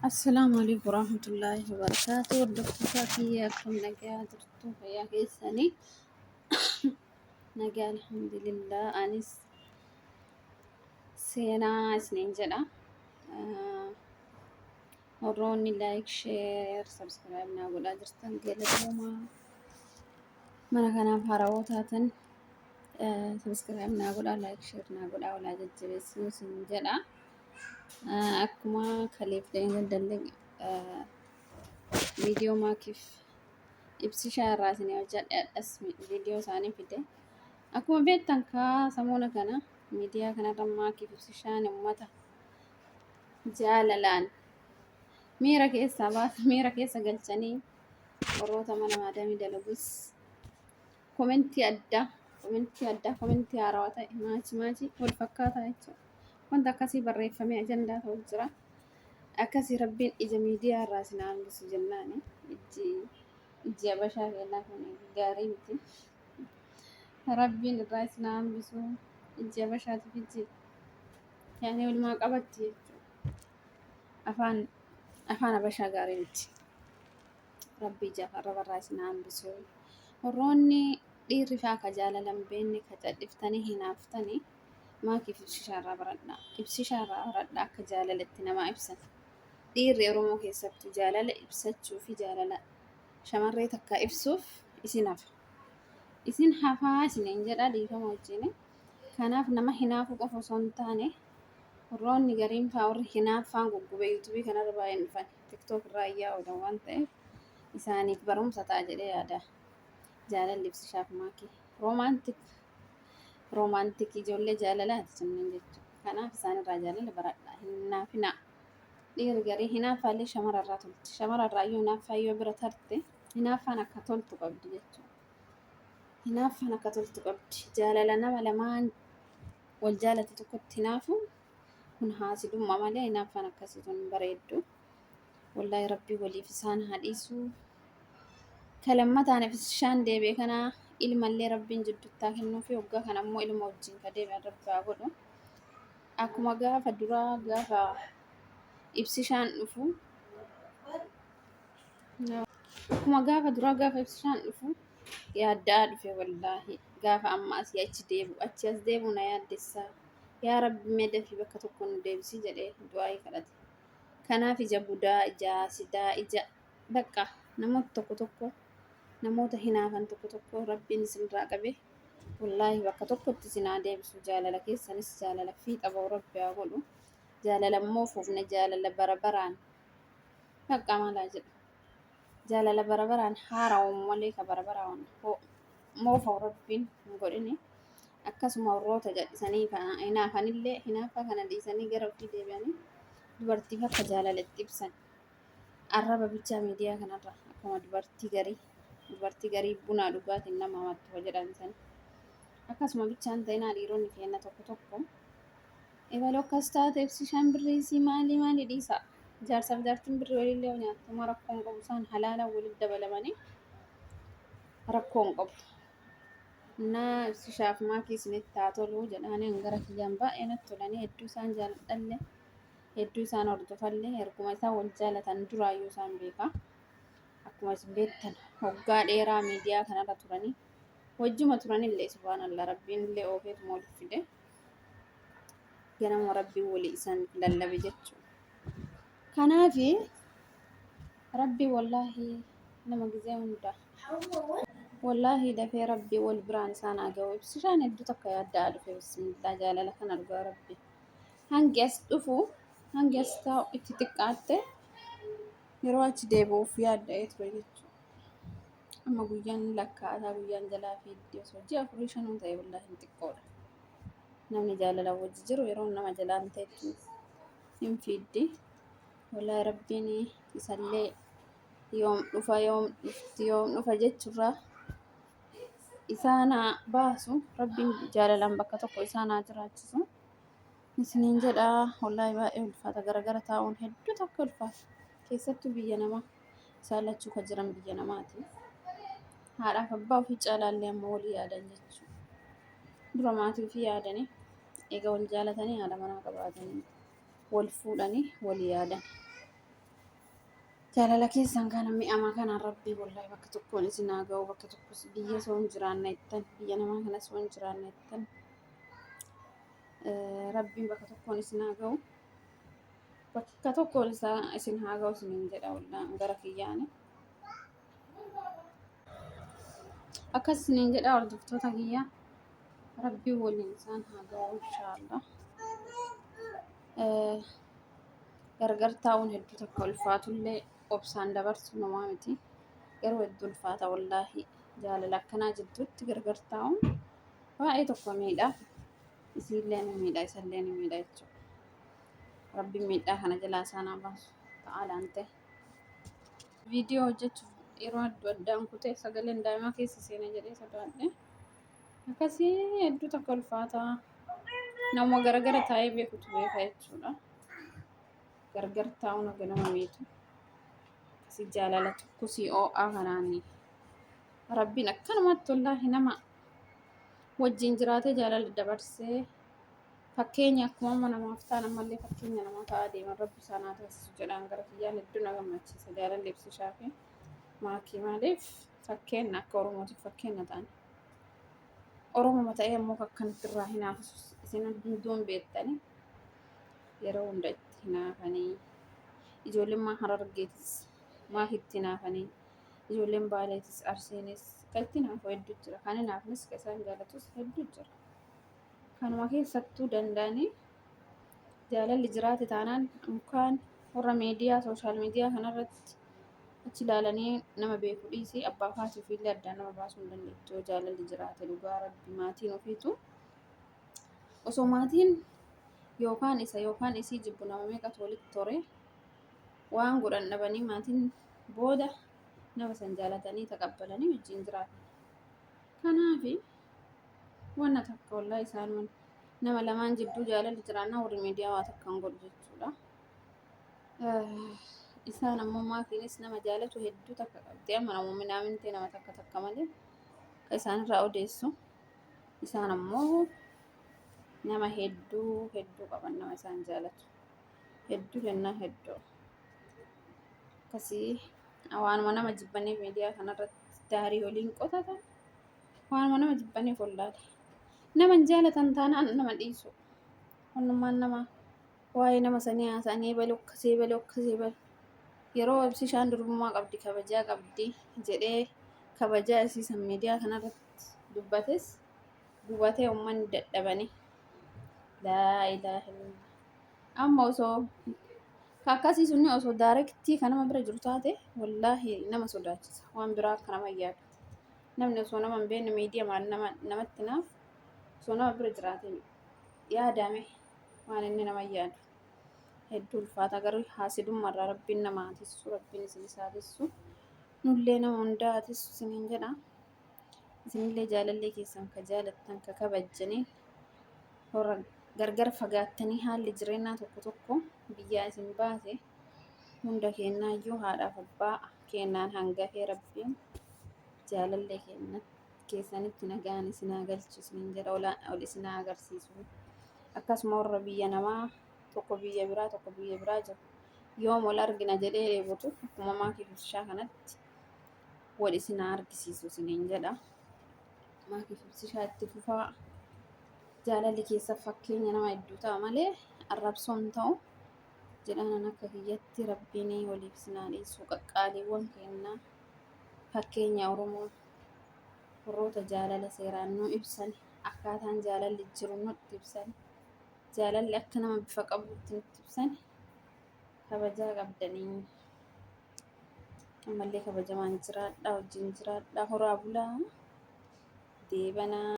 السلام عليكم ورحمة الله وبركاته. الدكتور فيكم نجاة درتو فيا كيساني نجاة الحمد لله أنس سينا سنين جدا. وروني لايك شير سبسكرايب نقول أجرتن قلتهما من كان فراوتاتن سبسكرايب نقول لايك شير نقول أولا جتبس سنين جدا. أكما خليف دين دلق فيديو ما كيف ibsi shaarraasanii hojjedhas viidiyoo isaanii fide akkuma beektan samoona kana miidiyaa kanarra maakiif ibsi shaan uummata jaalalaan miira keessa galchanii warroota mana maadamii dalagus komentii komentii haarawaa ta'e maachi wal fakkaataa jechuudha. Wanta akkasii barreeffamee ajandaa ta'u jira. Akkasii rabbiin ija miidiyaa irraa isin hambisu jennaani iji abashaa kennaa kun gaarii miti. Rabbiin irraa isin hambisu iji abashaatiif iji yaani walumaa qabatti jechuudha. Afaan abashaa gaarii miti. Rabbii ija afaan irraa isin hambisu. Warroonni dhiirri faa ka jaalalan beekni ka cadhiftanii hinaaftanii maakiif ibsi shaarraa baradhaa. Ibsi shaarraa baradhaa akka jaalalatti namaa ibsan. Dhiirri Oromoo keessattuu jaalala ibsachuu fi jaalala shamarree takka ibsuuf isin hafa. Isin hafaa isiniin jedha dhiifama wajjin. Kanaaf nama hinaafu qofa osoo hin taane warroonni gariin fa'aa warri hinaaffaan guggubee yuutuubii kanarra baay'een dhufan tiktook irraa iyyaa oolan waan ta'eef isaaniif barumsa ta'a jedhee yaada. Jaalalli ibsi shaaf maakii roomaantik ijoollee jaalalaati jennaan jechuudha. Kanaaf isaanirraa jaalala baradhaa hin naafinaa. Dhiirri garii hinaaffaallee shamararraa tolti. Shamararraa iyyuu hinaaffaa yoo bira tarte hinaaffaan akka toltu qabdi jechuudha. Hinaaffaan akka toltu qabdi. Jaalala nama lamaan wal jaalate tokkotti hinaafu kun haasidummaa malee hinaaffaan akkasii sun bareeddu. Wallaahi rabbii waliif isaan haadhiisu. Kalammataan ifishaan deebi'e kanaa ilmallee rabbiin jidduttaa kennuu fi waggaa kana ammoo ilma wajjin ka deebi'an rabbi haa godhu. Akkuma gaafa duraa gaafa ibsishaan dhufu yaaddaa dhufe wallaahi gaafa amma asii achi as deebi'u na yaaddessaa yaa rabbi meeda fi bakka tokko nu deebisii jedhee du'aa kadhate. Kanaaf ija budaa ija sidaa ija bakka namoota tokko namoota hinaafan tokko rabbiin isinirraa qabe wallaahi bakka tokkotti isin haa deebisu. Jaalala keessanis jaalala fiixa ba'u rabbi haa godhu. Jaalala immoo fuufne jaalala barabaraan bakka maalaa jedhu jaalala barabaraan haaraa'u malee ka barabaraan moofa'u rabbiin hin godhine. Akkasuma warroota jal'isanii hinaafanillee hinaaffaa kana dhiisanii gara ofii deebi'anii dubartiif akka jaalalatti ibsan arraba bichaa miidiyaa kanarra akkuma dubartii garii bunaa dhugaatiin nama hamattu jedhan sani akkasuma bichaan ta'inaa dhiironni kenna tokko ebaloo akkas taate ibsishaan birriisii maali dhiisa. Jaarsaaf jaartiin birrii walillee nyaatuma rakkoon qabu isaan halaalaan walitti dabalamanii rakkoon qabu. Naa ibsishaaf maakii isinitti haa tolu jedhanii hangara kiyyaan baay'ee natti tolanii hedduu isaan jaaladhallee hedduu isaan hordofallee erguma isaan wal jaalatan duraayyuu isaan beeka. Akkuma isin beektan waggaa dheeraa miidiyaa kanarra turanii wajjuma turanillee subhaanallah rabbiin illee oofeetuma walitti fide. Ganama rabbiin walii isaan lallabe jechuudha. Kanaaf rabbi wallaahi nama gizee hunda wallaahi dafee rabbi wal biraan isaan haa ga'u. Ibsishaan hedduu takka yaaddaa dhufe bismillaa jaalala kana dhugaa rabbi hangi as dhufu hangi as taa'u itti xiqqaatte yeroo achi deebi'uuf yaadda'ee ture jechuudha. Amma guyyaan lakkaataa guyyaan jalaa fi osoo ji'a 4-5 ta'e wallaahi hin xiqqoodha. Namni jaalala wajji jiru yeroo nama jalaan ta'etti hin fiiddi. Wallaahi rabbiin isallee yoom dhufa jechuurraa isaan haa baasu. Rabbiin jaalalaan bakka tokko isaan haa jiraachisu. Isiniin jedhaa wallaahi baay'ee ulfaata garagara taa'uun hedduu takka ulfaata. Keessattuu biyya namaa isaan lachuu kan jiran biyya namaati. Haadhaaf abbaa ofii caalaallee amma walii yaadan jechuudha. Dura maatii ofii yaadanii egaa wal jaalatanii haadha manaa qabaatanii wal fuudhanii walii yaadan. jaalala keessan kana mi'amaa kanaan rabbii wallahi bakka tokkoon isin haa ga'u, bakka tokkos biyya osoo hin jiraanne jettan, biyya namaa kanas osoo hin jiraanne jettan, rabbiin bakka tokkoon isin haa ga'u, bakka tokkoon isaa isin haa ga'u isiniin jedha wallahi gara kiyyaani. Akkas isiniin jedha hordoftoota kiyyaa, rabbiin waliin isaan haa ga'u inshaallah. Gargar taa'uun hedduu takka ulfaatullee obsaan dabarsu namaa miti. Garuu hedduu ulfaata wallaahi jaalala akkanaa jidduutti gargar taa'uun baay'ee tokko miidha. Isiillee ni miidha, isallee ni miidha jechuudha. Rabbiin miidhaa kana jalaa isaan haa baasu ta'aadhaan ta'e. Viidiyoo hojjechuuf yeroo addaan kutee sagaleen daa'imaa keessa seena jedhee sodaadhe. Akkasii hedduu takka ulfaata. Nama garagara taa'ee beekutu beeka jechuudha. Gargar taa'uun akka nama miitu. Si jaalala tokkosii oo'aa kanaanii. Rabbiin akkanumatti wallaahi nama wajjin jiraatee jaalala dabarsee fakkeenya akkuma namaaf ta'an ammallee fakkeenya namaa ta'aa deeman rabbi isaan haa taasisu jedhaan gara kiyyaan hedduu na gammachiisa. Jaalalli ibsishaa fi maakii maaliif fakkeenya akka Oromootiif fakkeenya ta'an. Oromoo ta'ee immoo akkanatti irraa hinaafisu isin hunduun beektanii yeroo hunda itti hinaafanii ijoolleen maa Harargeetis maa itti hinaafanii ijoolleen Baaleetis Arsiinis kan itti hinaafu hedduu jira. Kan hinaafnis kan isaan jaalatus hedduu jira. Kanuma keessattuu danda'anii jaalalli jiraate taanaan mukaan warra miidiyaa sooshaal miidiyaa kanarratti achi ilaalanii nama beeku dhiisii abbaa faatii ofiillee addaan nama baasuu hin dandeettu. Jaalalli jiraate dhugaa rabbi maatiin ofiitu osoo maatiin yookaan isa yookaan isii jibbu nama meeqatu walitti tore waan godhan dhabanii maatiin booda nama san jaalatanii taqabbalanii wajjin jiraatu. Kanaafi wanna takka wallahi isaan nama lamaan jidduu jaalalli jiraannaa warri miidiyaa waa takka hin godhu jechuudha. Isaan ammoo maakiinis nama jaalatu hedduu takka qabdi. Amma namoonni naamintee nama takka malee kan isaan irraa odeessu. Isaan ammoo nama hedduu qaban nama isaan jaalatu. Hedduu kennaa hedduu. Akkasii waanuma nama jibbaniif miidiyaa kanarratti daarii waliin qotatan waanuma nama jibbaniif wallaale. Nama jaalatan taanaan nama dhiisu. Wannummaan nama waa'ee nama sanii haasa'anii balu akkasii balu yeroo ibsishaan durbummaa qabdi kabajaa qabdi jedhee kabajaa isiisan miidiyaa kanarratti dubbates gubatee uummanni dadhabanii laa ilaaha illallah. Amma osoo akkasii sunni osoo daarektii kan nama bira jiru taate wallaahi nama sodaachisa. Waan biraa akka nama yaadu. Namni osoo nama hin beekne miidiyaa maal namatti naaf osoo nama bira jiraate yaadame waan inni nama yaadu. Hedduu ulfaata garuu haasidummaarraa rabbiin nama haatissu rabbiin isin haatissu nullee nama hundaa haatissu isiniin jedha. Isinillee jaalallee keessan ka jaalattan ka kabajjanii warra gargar fagaattanii haalli jireenyaa tokko biyyaa isin baase hunda kennaayyuu haadhaaf abbaa kennaan hangafee rabbiin jaalallee keessanitti nagaan isin haa galchu isiniin jedha ol isin haa agarsiisu. Akkasuma warra biyya namaa tokko biyya biraa jiru yoom wal argina jedhee dheebotu akkuma maakii ibsishaa kanatti wal isin haa argisiisu isiniin jedha. Maakii ibsishaa itti fufaa jaalalli keessa fakkeenya nama hedduu ta'a malee arrabsoon ta'u jedhanan akka kiyyatti rabbiin waliif isin haa dhiisu. Qaqqaaliiwwan kennaa fakkeenya Oromoo warroota jaalala seeraan nu ibsan akkaataan jaalalli jiru nutti ibsan. Jaalalli akka nama bifa qabutti nutti ibsan kabajaa qabdanii ammallee kabajamaan jiraadhaa wajjin jiraadhaa horaa bulaa deebanaa.